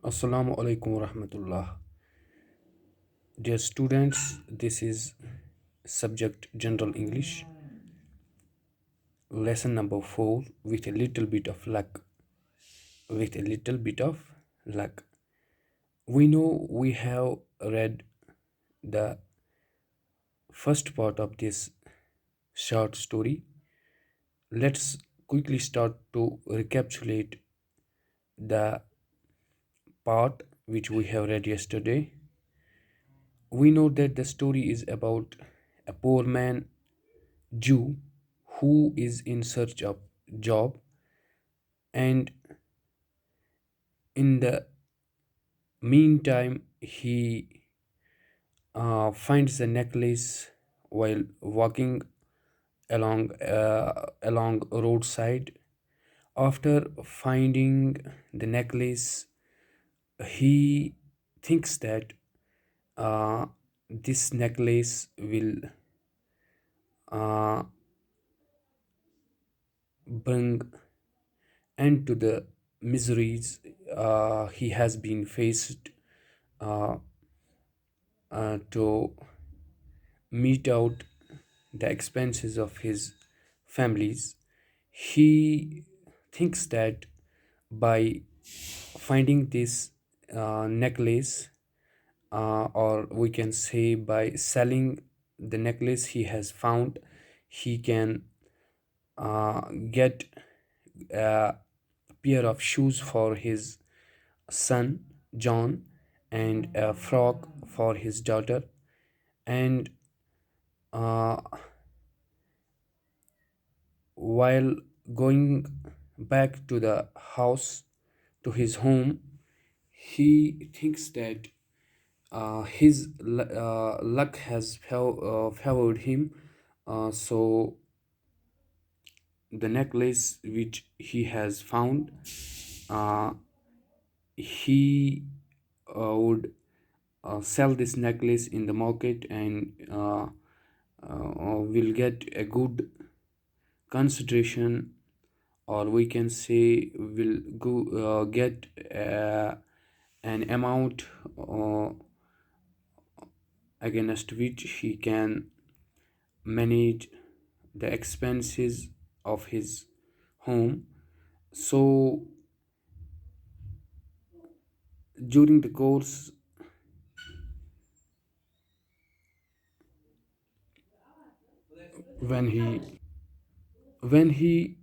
Assalamu alaikum warahmatullah. Dear students, this is subject General English, lesson number 4 with a little bit of luck. With a little bit of luck. We know we have read the first part of this short story. Let's quickly start to recapitulate the part which we have read yesterday. We know that the story is about a poor man Jew who is in search of job, and in the meantime he finds the necklace while walking along roadside. After finding the necklace, he thinks that uh, this necklace will uh, bring end to the miseries he has been faced uh, to meet out the expenses of his families. He thinks that by finding this necklace, or we can say by selling the necklace he has found, he can get a pair of shoes for his son John and a frock for his daughter. And uh, while going back to the house, to his home, he thinks that his luck has favored him. So the necklace which he has found, uh, he would sell this necklace in the market, and will get a good consideration, or we can say will get an amount against which he can manage the expenses of his home. So during the course, when he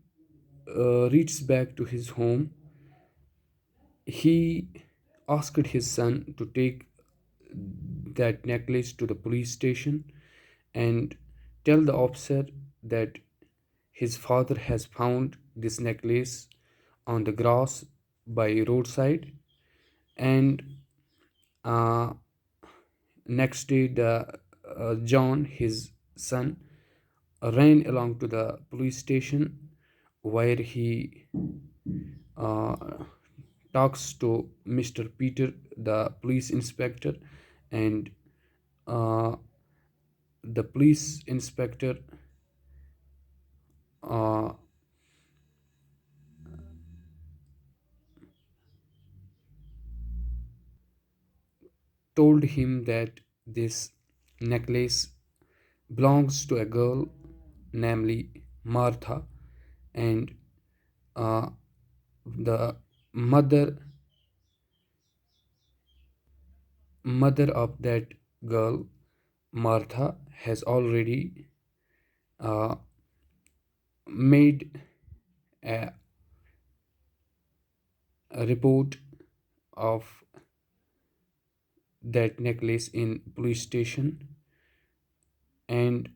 reaches back to his home, he asked his son to take that necklace to the police station and tell the officer that his father has found this necklace on the grass by roadside. And uh, next day, the John, his son, ran along to the police station, where he uh, talks to Mr. Peter, the police inspector. And uh, the police inspector uh, told him that this necklace belongs to a girl, namely Martha. And uh, the mother mother of that girl, Martha, has already uh, made a, a report of that necklace in police station. And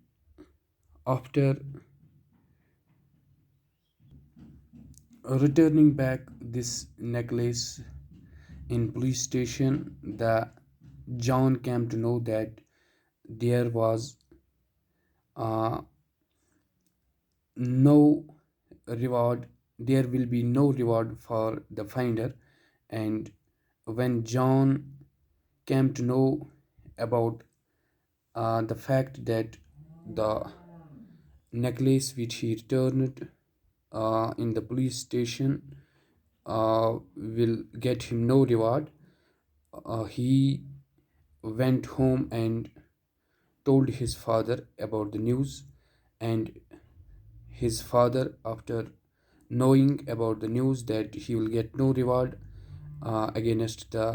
after returning back this necklace in police station, the John came to know that there was uh, no reward. There will be no reward for the finder. And when John came to know about the fact that the necklace which he returned in the police station will get him no reward. He went home and told his father about the news, and his father, after knowing about the news that he will get no reward against the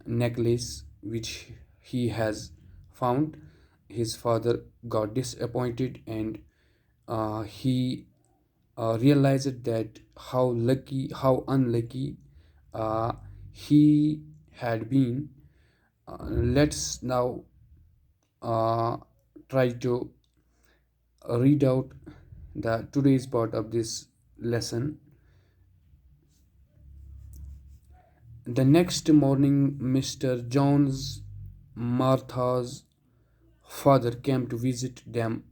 necklace which he has found, his father got disappointed, and he realized that how unlucky uh, he had been. Let's now uh, try to read out the today's part of this lesson. The next morning, Mr. Jones, Martha's father, came to visit them.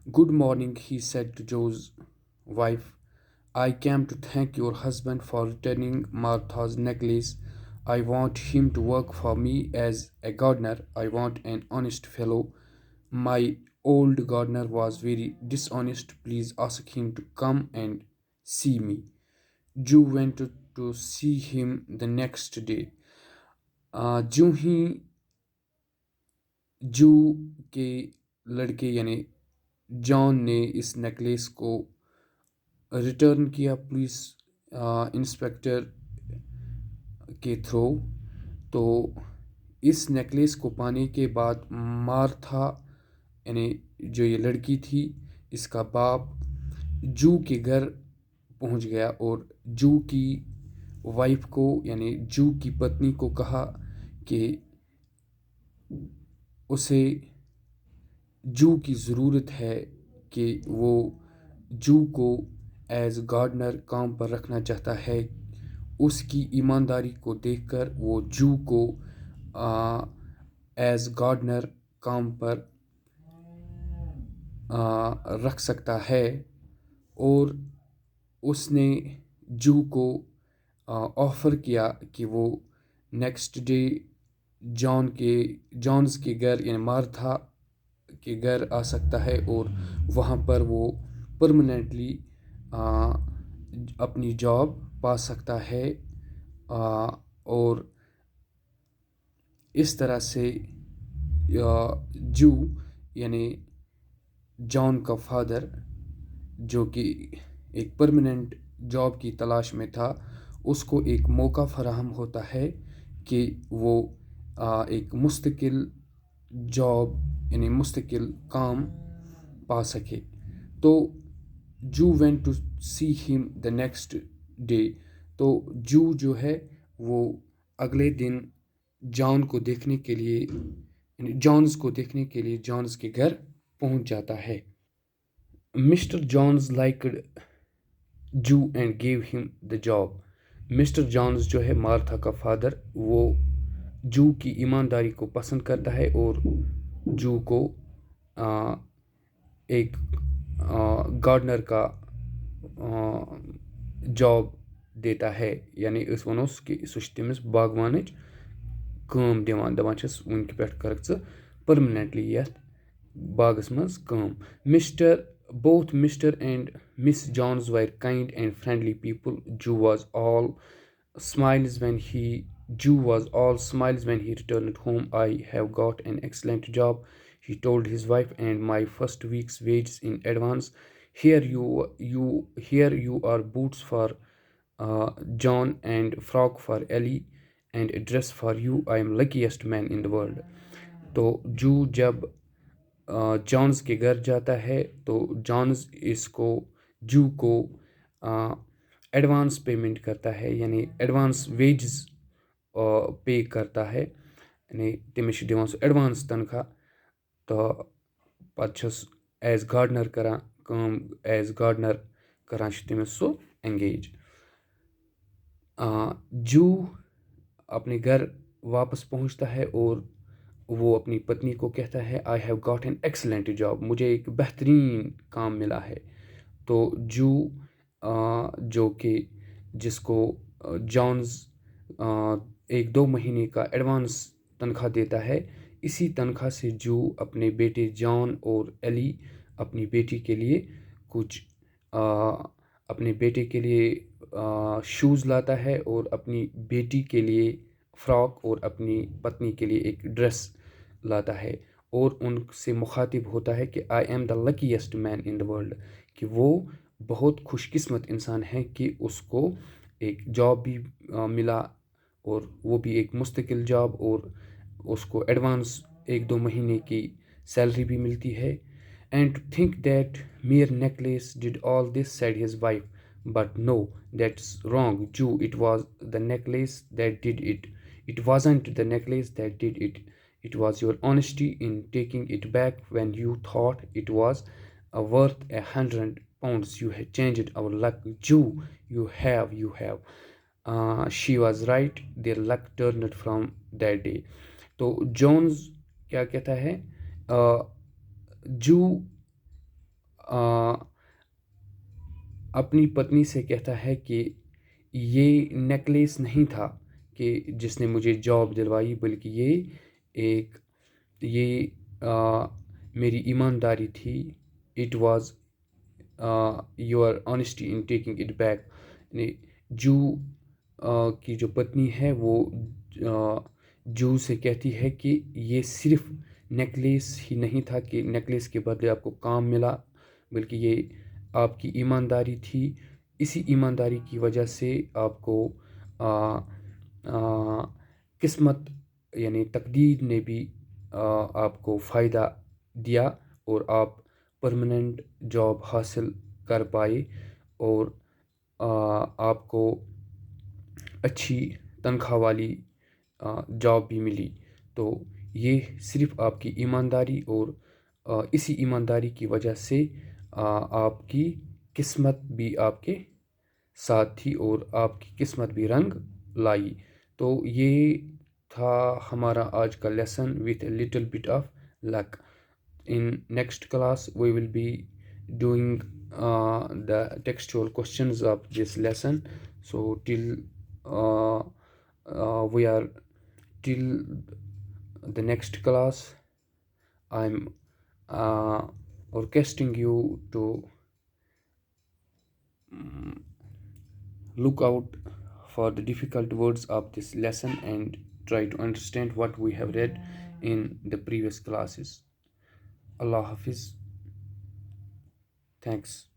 "Good morning," he said to Joe's wife. "I came to thank your husband for returning Martha's necklace. I want him to work for me as a gardener. I want an honest fellow. My old gardener was very dishonest. Please ask him to come and see me." Joe went to see him the next day. जो ही जू के लड़के यानी John ने इस necklace को return किया police inspector के थ्रू, तो इस नेकलेस को पाने के बाद मार्था यानी जो ये लड़की थी, इसका बाप जू के घर पहुंच गया और जू की वाइफ को यानी जू की पत्नी को कहा कि उसे जू की ज़रूरत है, कि वो जू को एज गार्डनर काम पर रखना चाहता है। उसकी ईमानदारी को देखकर वो जू को एज गार्डनर काम पर रख सकता है, और उसने जू को ऑफ़र किया कि वो नेक्स्ट डे जॉन्स के घर यानी मार्था के घर आ सकता है, और वहाँ पर वो परमानेंटली अपनी जॉब पा सकता है। और इस तरह से जू यानी जॉन का फादर, जो कि एक परमानेंट जॉब की तलाश में था, उसको एक मौका फराहम होता है कि वो एक मुस्तकिल जॉब यानी मुस्तकिल काम पा सके। तो Joo went to see him the next day. तो जू जो है वो अगले दिन जॉन्स को देखने के लिए जॉन्स के घर पहुंच जाता है। Mr Jones liked Joo and gave him the job. Mr Jones जो है मार्था का फादर, वो जू की ईमानदारी को पसंद करता है और जू को एक गार्डनर का जॉब देता है, यानी अस वनो कि सह तमिस बागवानच काम दिवान, दपान छस वनक पे करक ज परमानेंटली यथ बागस मज काम। Both Mr. and Miss Jones were kind and friendly people. Jew was all smiles when he returned home. "I have got an excellent job," he told his wife, "and my first week's wages in advance. Here you are boots for John and frock for Ellie and a dress for you. I am luckiest man in the world." तो जू जब Johns के घर जाता है तो Johns जू को एडवांस पेमेंट करता है, यानी एडवांस वेजेस पे करता है, यानी तमिस दिवान सह एडवांस तनख्वाह। तो पत एज गार्डनर करान तमिस सह एंगेज। जू अपने घर वापस पहुंचता है और वो अपनी पत्नी को कहता है, "I have got an excellent job", मुझे एक बेहतरीन काम मिला है। तो जू जो कि जिसको जॉन्स 1-2 महीने का एडवांस तनख्वाह देता है, इसी तनख्वाह से जू अपने बेटे जॉन और एली अपनी बेटी के लिए कुछ अपने बेटे के लिए شوز لاتا ہے اور اپنی بیٹی کے لیے فراک اور اپنی پتنی کے لیے ایک ڈریس لاتا ہے اور ان سے مخاطب ہوتا ہے کہ I am the لکیسٹ main in the world, کہ وہ بہت خوش قسمت انسان ہے کہ اس کو ایک جاب بھی ملا، اور وہ بھی ایک مستقل جاب، اور اس کو ایڈوانس 1-2 مہینے کی سیلری بھی ملتی ہے. And to think that mayor necklace did all this said his wife, but no that's wrong جو it was the necklace that did it. It wasn't the necklace that did it. It was your honesty in taking it back when you thought it was worth £100. You had changed our luck. Jew, you have. She was right. Their luck turned from that day. تو Jones کیا کہتا ہے، جو اپنی پتنی سے کہتا ہے کہ یہ نیکلیس نہیں تھا کہ جس نے مجھے جاب دلوائی، بلکہ یہ میری ایمانداری تھی. It was your honesty in taking it back. یعنی جو کی جو پتنی ہے وہ جو سے کہتی ہے کہ یہ صرف نیکلیس ہی نہیں تھا کہ نیکلیس کے بدلے آپ کو کام ملا، بلکہ یہ آپ کی ایمانداری تھی. اسی ایمانداری کی وجہ سے آپ کو قسمت یعنی تقدیر نے بھی آپ کو فائدہ دیا اور آپ پرماننٹ جاب حاصل کر پائے اور آپ کو اچھی تنخواہ والی جاب بھی ملی. تو یہ صرف آپ کی ایمانداری اور اسی ایمانداری کی وجہ سے آپ کی قسمت بھی آپ کے ساتھ تھی اور آپ کی قسمت بھی رنگ لائی. تو یہ تھا ہمارا آج کا lesson with a little bit of luck. In next class we will be doing the textual questions of this lesson. So till we are till the next class, I'm requesting you to look out for the difficult words of this lesson and try to understand what we have read in the previous classes. Allah Hafiz. Thanks.